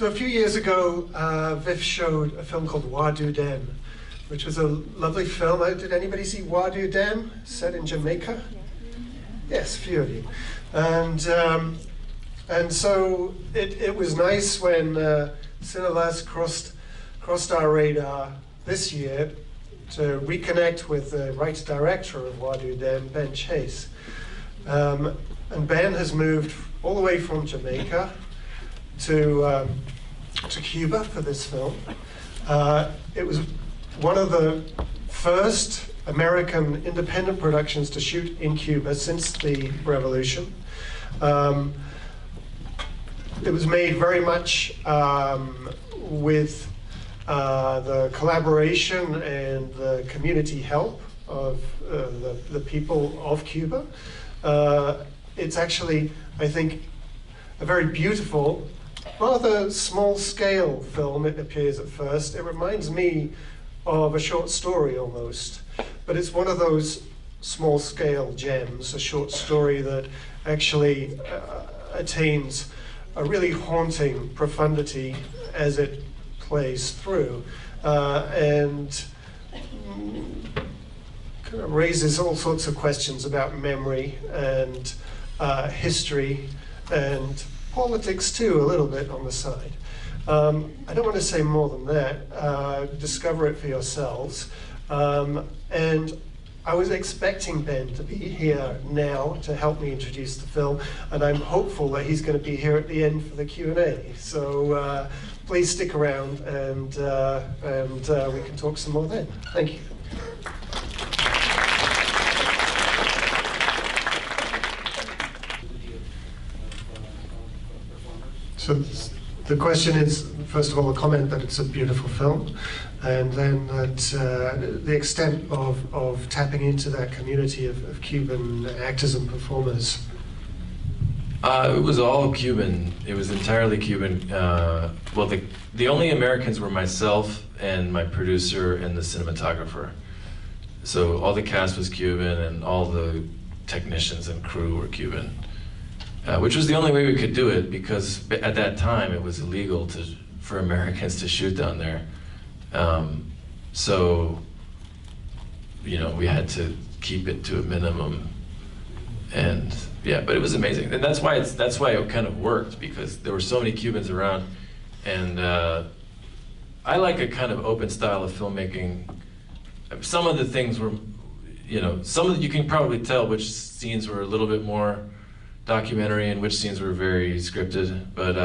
So a few years ago, VIFF showed a film called Wadu Dem, which was a lovely film. Did anybody see Wadu Dem, set in Jamaica? Yes, a few of you. And so it was nice when Cinelas crossed our radar this year to reconnect with the writer-director of Wadu Dem, Ben Chase. And Ben has moved all the way from Jamaica to Cuba for this film. It was one of the first American independent productions to shoot in Cuba since the revolution. It was made very much with the collaboration and the community help of the people of Cuba. It's actually, I think, a very beautiful, rather small-scale film, it appears at first. It reminds me of a short story almost, but it's one of those small-scale gems, a short story that actually attains a really haunting profundity as it plays through, and kind of raises all sorts of questions about memory and history and politics too, a little bit on the side. I don't want to say more than that. Discover it for yourselves. And I was expecting Ben to be here now to help me introduce the film, and I'm hopeful that he's going to be here at the end for the Q&A. So please stick around, and we can talk some more then. Thank you. So the question is, first of all, a comment that it's a beautiful film, and then that the extent of tapping into that community of Cuban actors and performers. It was all Cuban. It was entirely Cuban. Well, the only Americans were myself and my producer and the cinematographer. So all the cast was Cuban, and all the technicians and crew were Cuban. Which was the only way we could do it, because at that time it was illegal for Americans to shoot down there. So, you know, we had to keep it to a minimum. And yeah, but it was amazing, and that's why it kind of worked, because there were so many Cubans around, and I like a kind of open style of filmmaking. Some of the things were, you know, you can probably tell which scenes were a little bit more documentary and which scenes were very scripted, but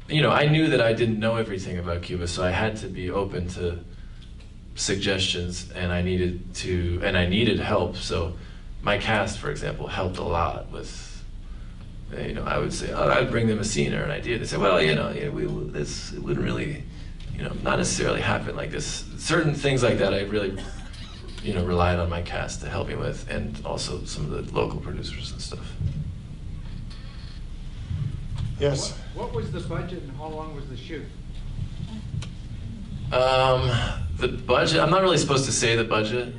you know, I knew that I didn't know everything about Cuba, so I had to be open to suggestions, and I needed help. So my cast, for example, helped a lot with, you know, I would say, oh, I'd bring them a scene or an idea. They say, well, you know, it wouldn't really, you know, not necessarily happen like this. Certain things like that I really, you know, relied on my cast to help me with, and also some of the local producers and stuff. Yes? What was the budget and how long was the shoot? The budget, I'm not really supposed to say the budget.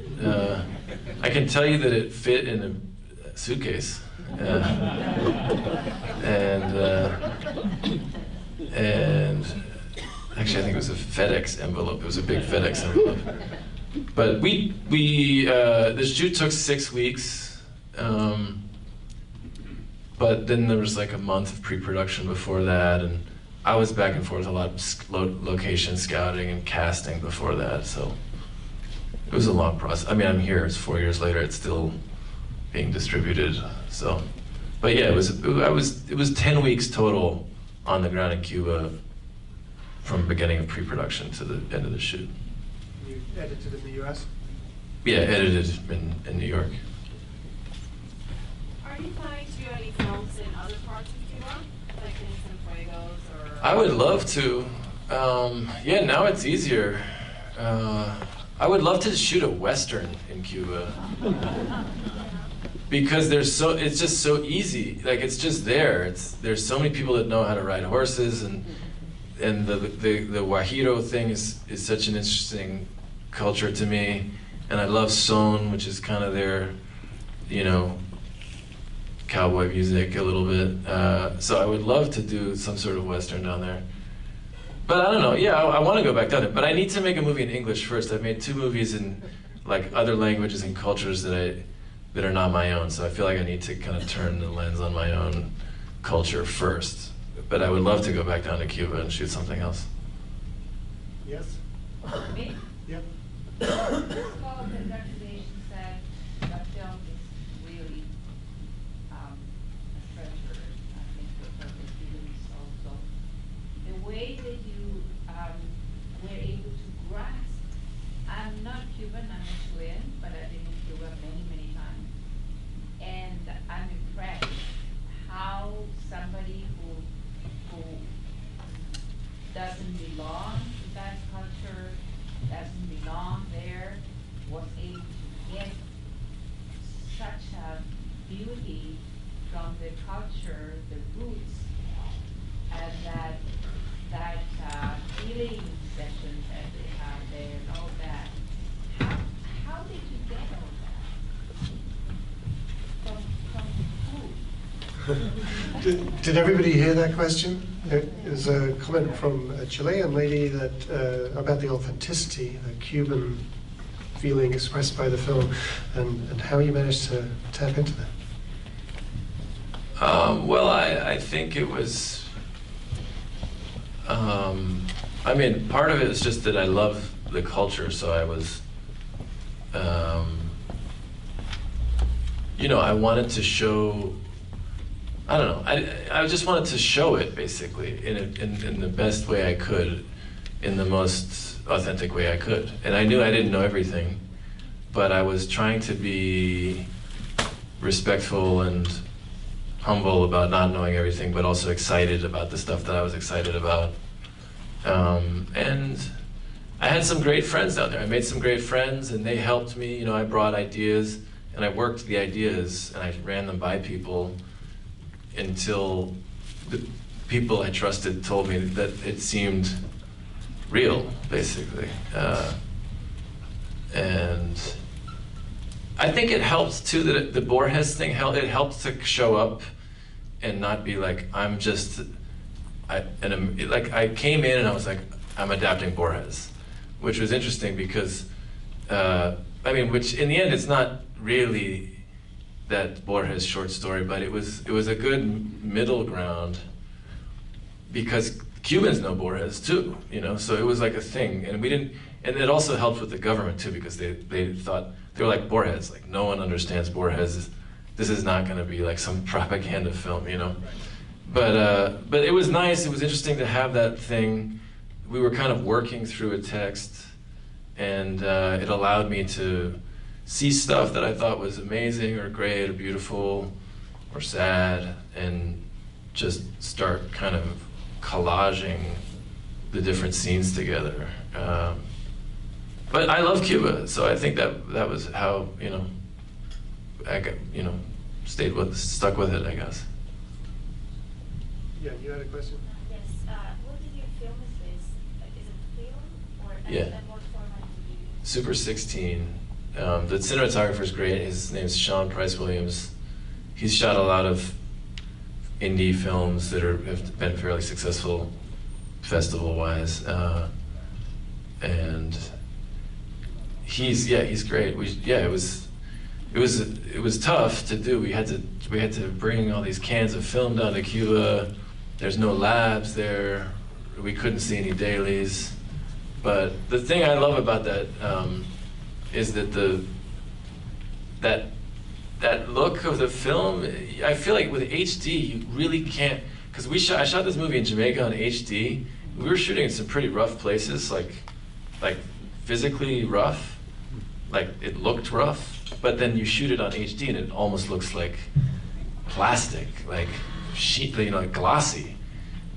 I can tell you that it fit in a suitcase. And actually I think it was a FedEx envelope. It was a big FedEx envelope. But the shoot took 6 weeks, but then there was like a month of pre-production before that, and I was back and forth a lot of location scouting and casting before that, so it was a long process. I mean, I'm here, it's 4 years later, it's still being distributed, so. But yeah, it was 10 weeks total on the ground in Cuba from beginning of pre-production to the end of the shoot. You edited in the US? Yeah, edited in New York. Are you planning to do any films in other parts of Cuba, like in Cienfuegos or? I would love to. Yeah, now it's easier. I would love to shoot a Western in Cuba. Because it's just so easy. Like, it's just there. There's so many people that know how to ride horses, and the Guajiro thing is such an interesting culture to me. And I love son, which is kind of their, you know, cowboy music a little bit. So I would love to do some sort of Western down there. But I don't know, yeah, I want to go back down there. But I need to make a movie in English first. I've made 2 movies in like other languages and cultures that are not my own. So I feel like I need to kind of turn the lens on my own culture first. But I would love to go back down to Cuba and shoot something else. Yes? Me? Yep. Well, congratulations that the film is really a treasure, I think, for the students also. The way that you were able to grasp, I'm not Cuban, I'm a Chilean, but I've been in Cuba many, many times. And I'm impressed how somebody who doesn't belong to that culture, doesn't belong there, was able to get such a beauty from the culture, the roots, and that healing sessions that they have there and all that. How did you get all that? From food? Did everybody hear that question? There's a comment from a Chilean lady that about the authenticity, the Cuban feeling expressed by the film, and how you managed to tap into that. Well, I think it was, I mean, part of it is just that I love the culture, so I was, you know, I wanted to show, I don't know, I just wanted to show it, basically, in the best way I could, in the most authentic way I could. And I knew I didn't know everything, but I was trying to be respectful and humble about not knowing everything, but also excited about the stuff that I was excited about. And I had some great friends down there. I made some great friends, and they helped me. You know, I brought ideas, and I worked the ideas, and I ran them by people until the people I trusted told me that it seemed real, basically. And I think it helped too that the Borges thing it helped to show up and not be like, I'm just, I came in and I was like, I'm adapting Borges, which was interesting because, I mean, which in the end it's not really that Borges short story, but it was a good middle ground because Cubans know Borges too, you know, so it was like a thing, and we didn't, and it also helped with the government too because they thought, they were like, Borges, like no one understands Borges, this is not gonna be like some propaganda film, you know. But it was nice, it was interesting to have that thing. We were kind of working through a text, and it allowed me to see stuff that I thought was amazing or great or beautiful or sad, and just start kind of collaging the different scenes together. But I love Cuba, so I think that was how, you know, I got, you know, stuck with it, I guess. Yeah, you had a question? Yes, what did you film this? Like, is it film or Yeah. and what format did you use? Super 16. The cinematographer's great. His name's Sean Price Williams. He's shot a lot of indie films that have been fairly successful festival-wise, and he's great. It was tough to do. We had to bring all these cans of film down to Cuba. There's no labs there. We couldn't see any dailies. But the thing I love about that is that that look of the film, I feel like with HD, you really can't, because I shot this movie in Jamaica on HD. We were shooting in some pretty rough places, like physically rough, like it looked rough, but then you shoot it on HD and it almost looks like plastic, like sheet, you know, like glossy.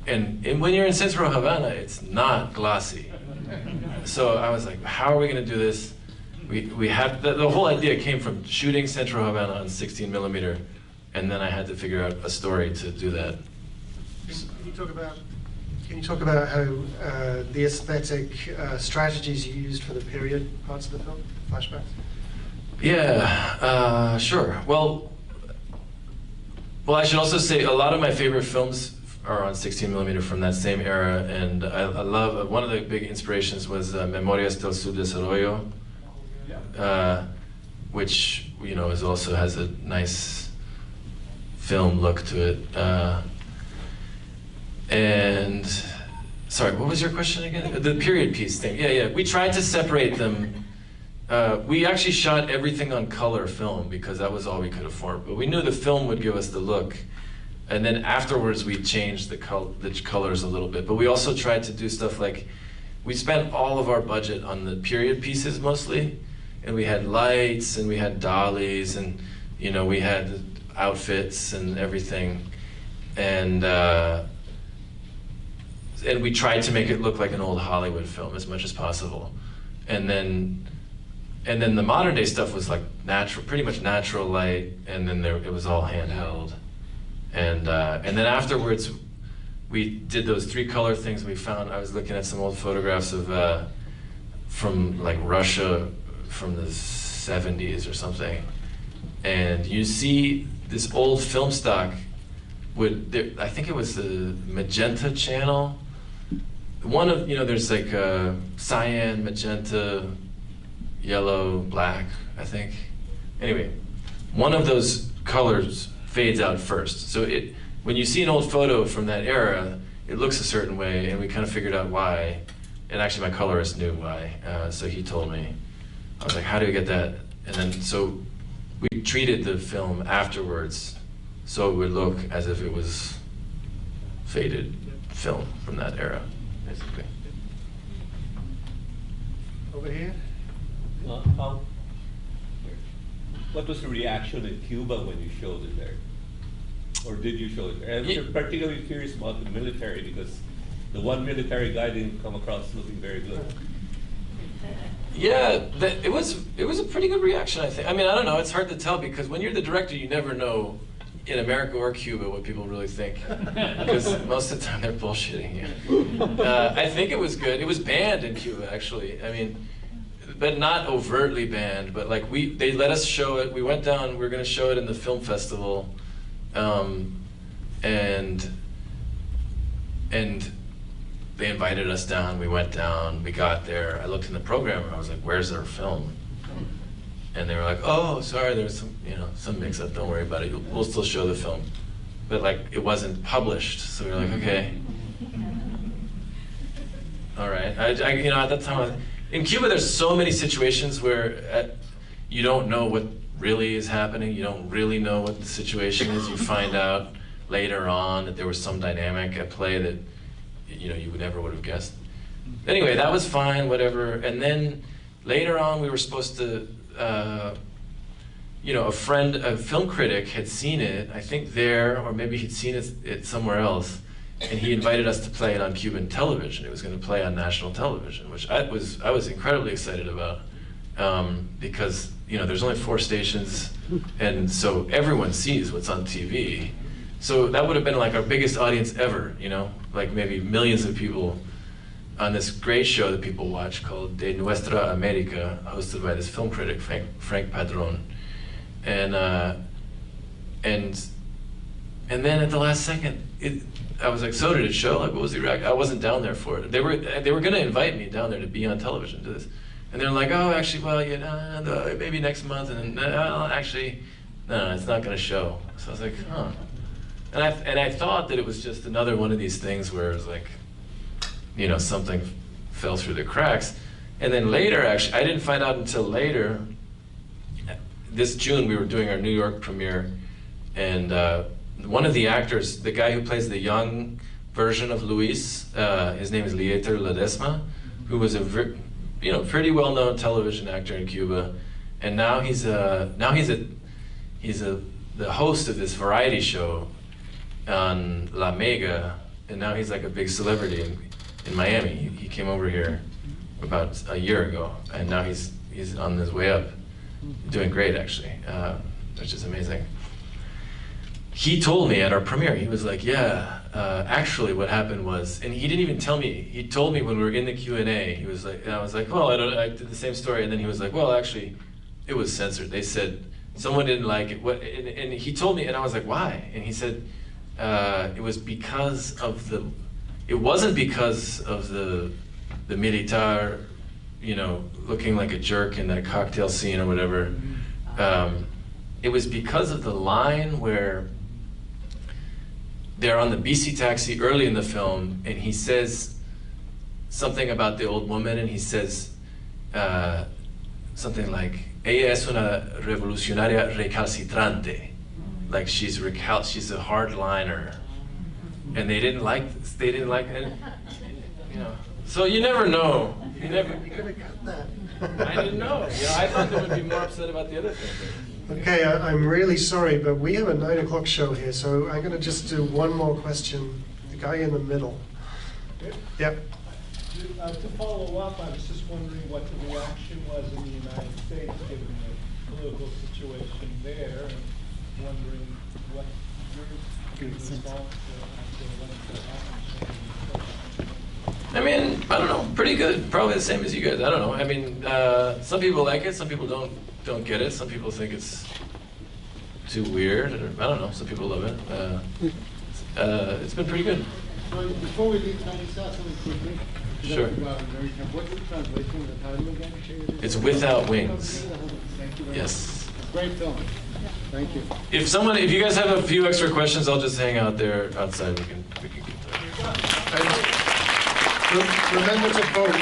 And when you're in Central Havana, it's not glossy. So I was like, how are we gonna do this? We had, the whole idea came from shooting Central Havana on 16 millimeter, and then I had to figure out a story to do that. Can you talk about how the aesthetic strategies you used for the period parts of the film, flashbacks? Yeah, sure. Well, Well, I should also say a lot of my favorite films are on 16mm from that same era, and I love, one of the big inspirations was Memorias del Subdesarrollo, which, you know, also has a nice film look to it. And, sorry, what was your question again? The period piece thing, yeah. We tried to separate them. We actually shot everything on color film because that was all we could afford, but we knew the film would give us the look. And then afterwards we changed the colors a little bit, but we also tried to do stuff like, we spent all of our budget on the period pieces mostly, and we had lights and we had dollies and, you know, we had outfits and everything. And we tried to make it look like an old Hollywood film as much as possible. And then the modern day stuff was like natural, pretty much natural light, and then it was all handheld. And then afterwards, we did those 3 color things we found. I was looking at some old photographs of from like Russia from the 70s or something. And you see this old film stock I think it was the Magenta channel. One of, you know, there's like cyan, magenta, yellow, black, I think. Anyway, one of those colors fades out first. So when you see an old photo from that era, it looks a certain way, and we kind of figured out why. And actually my colorist knew why, so he told me. I was like, how do we get that? And then, so we treated the film afterwards so it would look as if it was faded film from that era, basically. Over here? What was the reaction in Cuba when you showed it there? Or did you show it there? I'm particularly curious about the military, because the one military guy didn't come across looking very good. Yeah, it was a pretty good reaction, I think. I mean, I don't know, it's hard to tell, because when you're the director, you never know in America or Cuba what people really think, because most of the time they're bullshitting you. I think it was good. It was banned in Cuba, actually. I mean, but not overtly banned, but like they let us show it. We went down, we were gonna show it in the film festival, and they invited us down, we went down, we got there, I looked in the program, I was like, where's our film? And they were like, oh, sorry, there's some mix-up, don't worry about it, we'll still show the film. But like, it wasn't published, so we were like, okay. All right, at that time, in Cuba there's so many situations where you don't know what really is happening, you don't really know what the situation is, you find out later on that there was some dynamic at play that you never would have guessed. Anyway, that was fine, whatever. And then later on, we were supposed to, a film critic had seen it, I think there, or maybe he'd seen it somewhere else, and he invited us to play it on Cuban television. It was going to play on national television, which I was incredibly excited about, because there's only 4 stations, and so everyone sees what's on TV. So that would have been like our biggest audience ever, like maybe millions of people on this great show that people watch called De Nuestra America, hosted by this film critic, Frank Padron. And then at the last second, I was like, so did it show? Like, what was the reaction? I wasn't down there for it. They were going to invite me down there to be on television to this. And they're like, oh, actually, well, maybe next month. And then, actually, no, it's not going to show. So I was like, huh. And I thought that it was just another one of these things where it was like, something fell through the cracks. And then later, actually, I didn't find out until later. This June, we were doing our New York premiere, and one of the actors, the guy who plays the young version of Luis, his name is Lieter Ledesma, who was a pretty well-known television actor in Cuba, and now he's the host of this variety show on La Mega, and now he's like a big celebrity in Miami. He came over here about a year ago, and now he's on his way up, doing great actually, which is amazing. He told me at our premiere, he was like, yeah, actually what happened was, and he didn't even tell me, he told me when we were in the Q&A, he was like, and I was like, well, I did the same story, and then he was like, well, actually, it was censored. They said someone didn't like it. What? And he told me, and I was like, why? And he said it was because of the. It wasn't because of the militar, you know, looking like a jerk in that cocktail scene or whatever. It was because of the line where they're on the BC taxi early in the film, and he says something about the old woman, and he says something like, "Ella es una revolucionaria recalcitrante," like she's a hardliner, and they didn't like it, you know. So you never know. You could have cut that. I didn't know. You know, I thought they would be more upset about the other thing. Okay, I'm really sorry, but we have a 9 o'clock show here, so I'm going to just do one more question. The guy in the middle. Yep. To follow up, I was just wondering what the reaction was in the United States, given the political situation there, and wondering what your response after what happened. I mean, I don't know, pretty good. Probably the same as you guys. I don't know. I mean, some people like it, some people don't get it. Some people think it's too weird. Or, I don't know. Some people love it. It's been pretty good. So before we leave, can I just ask something quickly? Sure. What's the translation of the title again? It's Without Wings. Thank you very Yes. much. Great film. Thank you. If you guys have a few extra questions, I'll just hang out there outside. We can get there. Remember to vote.